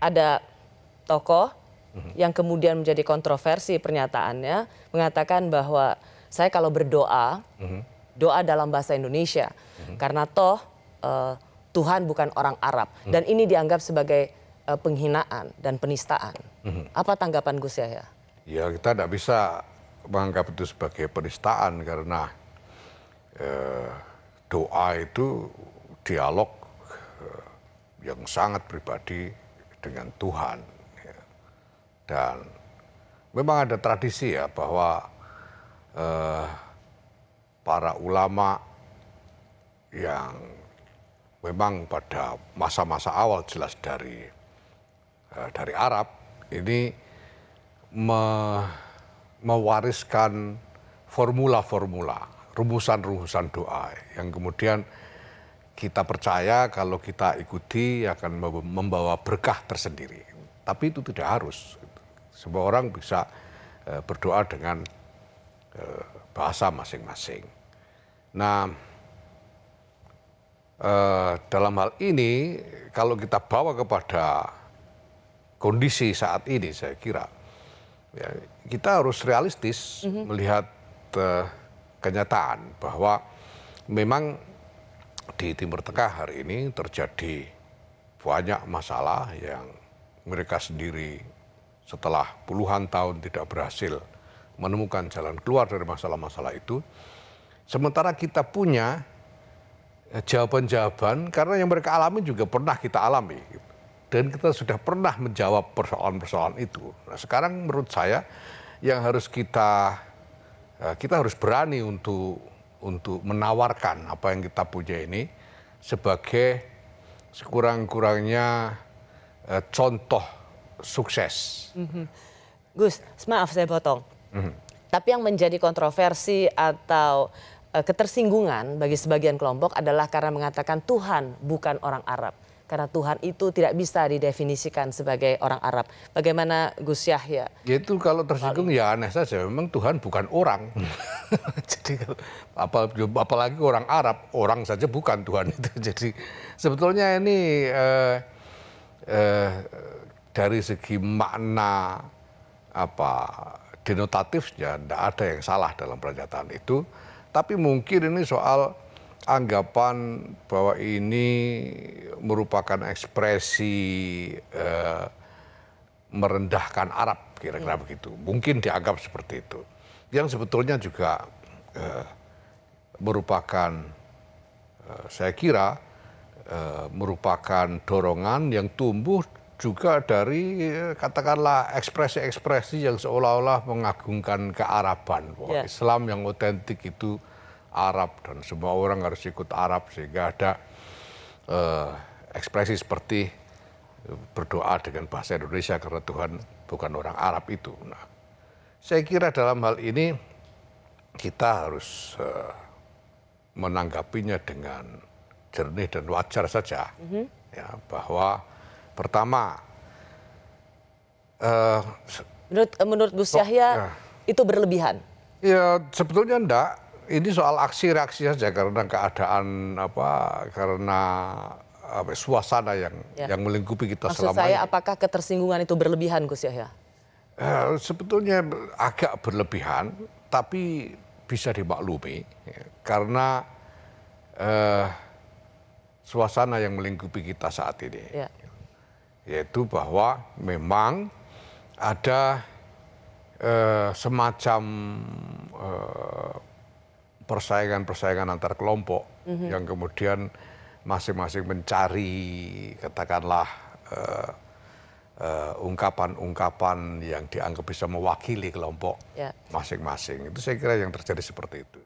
ada tokoh yang kemudian menjadi kontroversi pernyataannya, mengatakan bahwa saya kalau berdoa, doa dalam bahasa Indonesia, karena toh Tuhan bukan orang Arab. Dan ini dianggap sebagai penghinaan dan penistaan. Apa tanggapan Gus Yahya? Ya, kita tidak bisa menganggap itu sebagai penistaan karena doa itu dialog yang sangat pribadi dengan Tuhan. Dan memang ada tradisi ya bahwa para ulama yang memang pada masa-masa awal jelas dari Arab ini mewariskan formula-formula, rumusan-rumusan doa yang kemudian kita percaya kalau kita ikuti akan membawa berkah tersendiri. Tapi itu tidak harus. Semua orang bisa berdoa dengan bahasa masing-masing. Nah, dalam hal ini kalau kita bawa kepada kondisi saat ini, saya kira ya, kita harus realistis melihat kenyataan bahwa memang di Timur Tengah hari ini terjadi banyak masalah yang mereka sendiri setelah puluhan tahun tidak berhasil menemukan jalan keluar dari masalah-masalah itu. Sementara kita punya jawaban-jawaban karena yang mereka alami juga pernah kita alami. Dan kita sudah pernah menjawab persoalan-persoalan itu. Nah, sekarang menurut saya yang harus kita harus berani untuk menawarkan apa yang kita punya ini sebagai sekurang-kurangnya contoh sukses. Gus, maaf saya potong. Tapi yang menjadi kontroversi atau ketersinggungan bagi sebagian kelompok adalah karena mengatakan Tuhan bukan orang Arab. Karena Tuhan itu tidak bisa didefinisikan sebagai orang Arab. Bagaimana Gus Yahya? Ya itu kalau tersinggung ya aneh saja. Memang Tuhan bukan orang. Jadi apalagi orang Arab, orang saja bukan Tuhan itu. Jadi sebetulnya ini dari segi makna denotatifnya tidak ada yang salah dalam pernyataan itu. Tapi mungkin ini soal anggapan bahwa ini merupakan ekspresi merendahkan Arab, kira-kira begitu. Mungkin dianggap seperti itu. Yang sebetulnya juga merupakan, saya kira, merupakan dorongan yang tumbuh juga dari katakanlah ekspresi-ekspresi yang seolah-olah mengagungkan kearaban. Bahwa Islam yang otentik itu Arab dan semua orang harus ikut Arab sehingga ada ekspresi seperti berdoa dengan bahasa Indonesia karena Tuhan bukan orang Arab itu. Nah, saya kira dalam hal ini kita harus menanggapinya dengan jernih dan wajar saja, ya, bahwa pertama menurut Gus Yahya itu berlebihan. Ya sebetulnya enggak. Ini soal aksi reaksi saja karena keadaan karena suasana yang melingkupi kita selama ini. Maksud saya apakah ketersinggungan itu berlebihan Gus Yahya? Sebetulnya agak berlebihan tapi bisa dimaklumi karena suasana yang melingkupi kita saat ini. Yaitu bahwa memang ada semacam persaingan antar kelompok yang kemudian masing-masing mencari katakanlah ungkapan-ungkapan yang dianggap bisa mewakili kelompok masing-masing. Itu saya kira yang terjadi seperti itu.